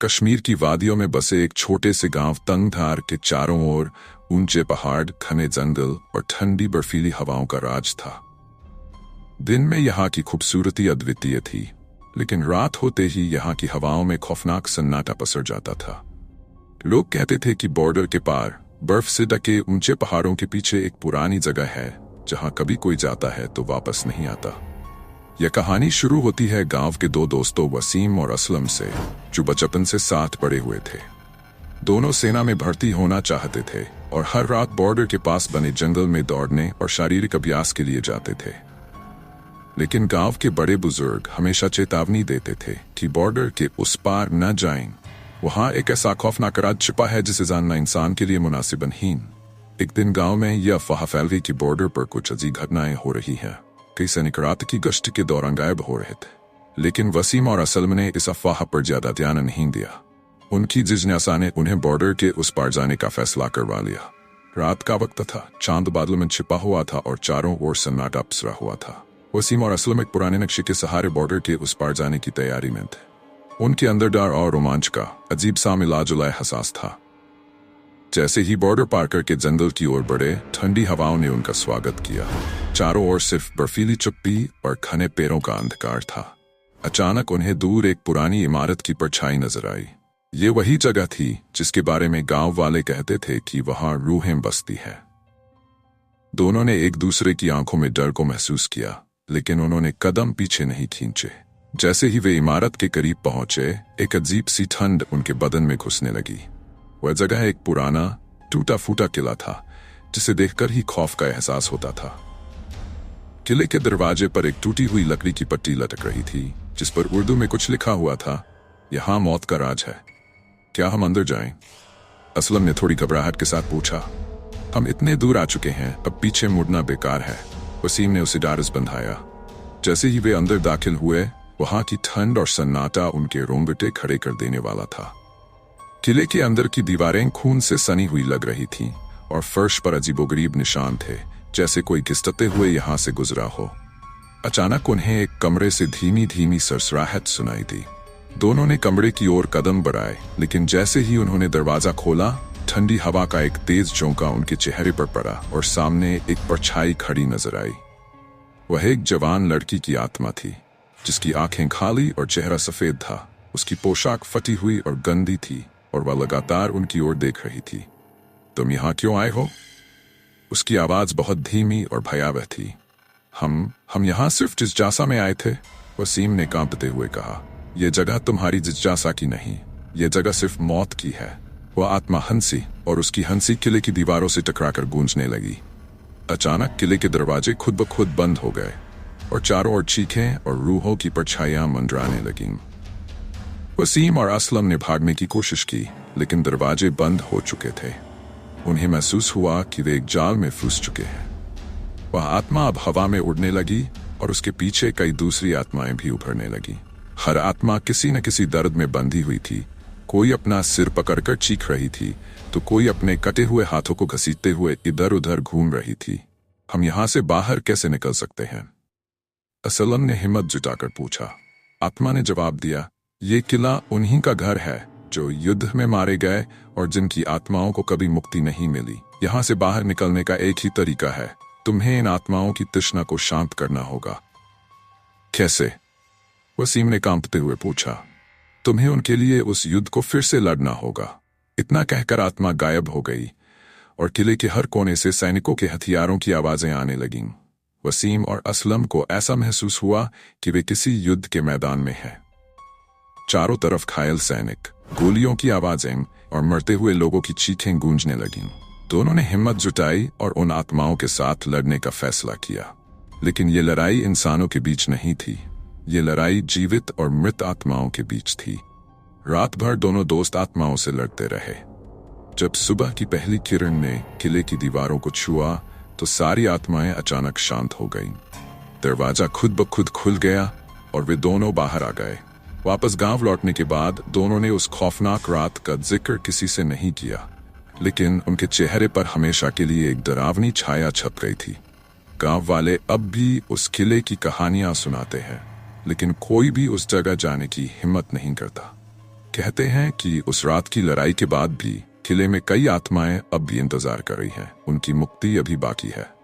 कश्मीर की वादियों में बसे एक छोटे से गांव तंगधार के चारों ओर ऊंचे पहाड़, घने जंगल और ठंडी बर्फीली हवाओं का राज था। दिन में यहाँ की खूबसूरती अद्वितीय थी, लेकिन रात होते ही यहाँ की हवाओं में खौफनाक सन्नाटा पसर जाता था। लोग कहते थे कि बॉर्डर के पार बर्फ से ढके ऊंचे पहाड़ों के पीछे एक पुरानी जगह है जहां कभी कोई जाता है तो वापस नहीं आता। यह कहानी शुरू होती है गांव के दो दोस्तों वसीम और असलम से, जो बचपन से साथ पड़े हुए थे। दोनों सेना में भर्ती होना चाहते थे और हर रात बॉर्डर के पास बने जंगल में दौड़ने और शारीरिक अभ्यास के लिए जाते थे। लेकिन गांव के बड़े बुजुर्ग हमेशा चेतावनी देते थे कि बॉर्डर के उस पार न जाएं। वहां एक ऐसा खौफनाक राज छिपा है जिसे जानना इंसान के लिए मुनासिब नहीं। एक दिन गांव में यह अफवाह फैल गई कि बॉर्डर पर कुछ अजीब घटनाएं हो रही हैं। कई सैनिक रात की गश्त के दौरान गायब हो रहे थे, लेकिन वसीम और असलम ने इस अफवाह पर ज्यादा ध्यान नहीं दिया। उनकी जिज्ञासा ने उन्हें बॉर्डर के उस पार जाने का फैसला करवा लिया। रात का वक्त था, चांद बादलों में छिपा हुआ था और चारों ओर सन्नाटा पसरा हुआ था। वसीम और असलम एक पुराने नक्शे के सहारे बॉर्डर के उस पार जाने की तैयारी में थे। उनके अंदर डर और रोमांच का अजीब सा मिला-जुला एहसास था। जैसे ही बॉर्डर पार करके जंगल की ओर बढ़े, ठंडी हवाओं ने उनका स्वागत किया। चारों ओर सिर्फ बर्फीली चुप्पी और घने पेड़ों का अंधकार था। अचानक उन्हें दूर एक पुरानी इमारत की परछाई नजर आई। ये वही जगह थी जिसके बारे में गांव वाले कहते थे कि वहां रूहें बसती है। दोनों ने एक दूसरे की आंखों में डर को महसूस किया, लेकिन उन्होंने कदम पीछे नहीं खींचे। जैसे ही वे इमारत के करीब पहुंचे, एक अजीब सी ठंड उनके बदन में घुसने लगी। वह जगह एक पुराना टूटा फूटा किला था, जिसे देखकर ही खौफ का एहसास होता था। किले के दरवाजे पर एक टूटी हुई लकड़ी की पट्टी लटक रही थी, जिस पर उर्दू में कुछ लिखा हुआ था, यहाँ मौत का राज है, क्या हम अंदर जाएं? असलम ने थोड़ी घबराहट के साथ पूछा। हम इतने दूर आ चुके हैं, अब पीछे मुड़ना बेकार है। वसीम ने उसे डारस बंधाया। जैसे ही वे अंदर दाखिल हुए, वहां की ठंड और सन्नाटा उनके रोंगटे खड़े कर देने वाला था। किले के अंदर की दीवारें खून से सनी हुई लग रही थीं और फर्श पर अजीबोगरीब निशान थे, जैसे कोई घिसटते हुए यहां से गुजरा हो। अचानक उन्हें एक कमरे से धीमी धीमी सरसराहट सुनाई दी। दोनों ने कमरे की ओर कदम बढ़ाए, लेकिन जैसे ही उन्होंने दरवाजा खोला, ठंडी हवा का एक तेज झोंका उनके चेहरे पर पड़ा और सामने एक परछाई खड़ी नजर आई। वह एक जवान लड़की की आत्मा थी, जिसकी आंखें खाली और चेहरा सफेद था। उसकी पोशाक फटी हुई और गंदी थी और वह लगातार उनकी ओर देख रही थी। तुम यहाँ क्यों आए हो? उसकी आवाज बहुत धीमी और भयावह थी। हम यहाँ सिर्फ जिज्ञासा में आए थे, वसीम ने कांपते हुए कहा। यह जगह तुम्हारी जिज्ञासा की नहीं, यह जगह सिर्फ मौत की है। वह आत्मा हंसी और उसकी हंसी किले की दीवारों से टकराकर गूंजने लगी। अचानक किले के दरवाजे खुद ब खुद बंद हो गए और चारों ओर चीखें और रूहों की परछाइयां मंडराने लगीं। वसीम और असलम ने भागने की कोशिश की, लेकिन दरवाजे बंद हो चुके थे। उन्हें महसूस हुआ कि वे एक जाल में फंस चुके हैं। वह आत्मा अब हवा में उड़ने लगी और उसके पीछे कई दूसरी आत्माएं भी उभरने लगी। हर आत्मा किसी न किसी दर्द में बंधी हुई थी। कोई अपना सिर पकड़कर चीख रही थी, तो कोई अपने कटे हुए हाथों को घसीटते हुए इधर उधर घूम रही थी। हम यहाँ से बाहर कैसे निकल सकते हैं? असलम ने हिम्मत जुटाकर पूछा। आत्मा ने जवाब दिया, ये किला उन्हीं का घर है जो युद्ध में मारे गए और जिनकी आत्माओं को कभी मुक्ति नहीं मिली। यहाँ से बाहर निकलने का एक ही तरीका है, तुम्हें इन आत्माओं की तृष्णा को शांत करना होगा। कैसे? वसीम ने कांपते हुए पूछा। तुम्हें उनके लिए उस युद्ध को फिर से लड़ना होगा। इतना कहकर आत्मा गायब हो गई और किले के हर कोने से सैनिकों के हथियारों की आवाजें आने लगीं। वसीम और असलम को ऐसा महसूस हुआ कि वे किसी युद्ध के मैदान में हैं। चारों तरफ घायल सैनिक, गोलियों की आवाजें और मरते हुए लोगों की चीखें गूंजने लगीं। दोनों ने हिम्मत जुटाई और उन आत्माओं के साथ लड़ने का फैसला किया। लेकिन ये लड़ाई इंसानों के बीच नहीं थी, ये लड़ाई जीवित और मृत आत्माओं के बीच थी। रात भर दोनों दोस्त आत्माओं से लड़ते रहे। जब सुबह की पहली किरण ने किले की दीवारों को छुआ, तो सारी आत्माएं अचानक शांत हो गईं। दरवाजा खुद ब खुद खुल गया और वे दोनों बाहर आ गए। वापस गांव लौटने के बाद दोनों ने उस खौफनाक रात का जिक्र किसी से नहीं किया, लेकिन उनके चेहरे पर हमेशा के लिए एक डरावनी छाया छप गई थी। गांव वाले अब भी उस किले की कहानियां सुनाते हैं, लेकिन कोई भी उस जगह जाने की हिम्मत नहीं करता। कहते हैं कि उस रात की लड़ाई के बाद भी किले में कई आत्माएं अब भी इंतजार कर रही हैं। उनकी मुक्ति अभी बाकी है।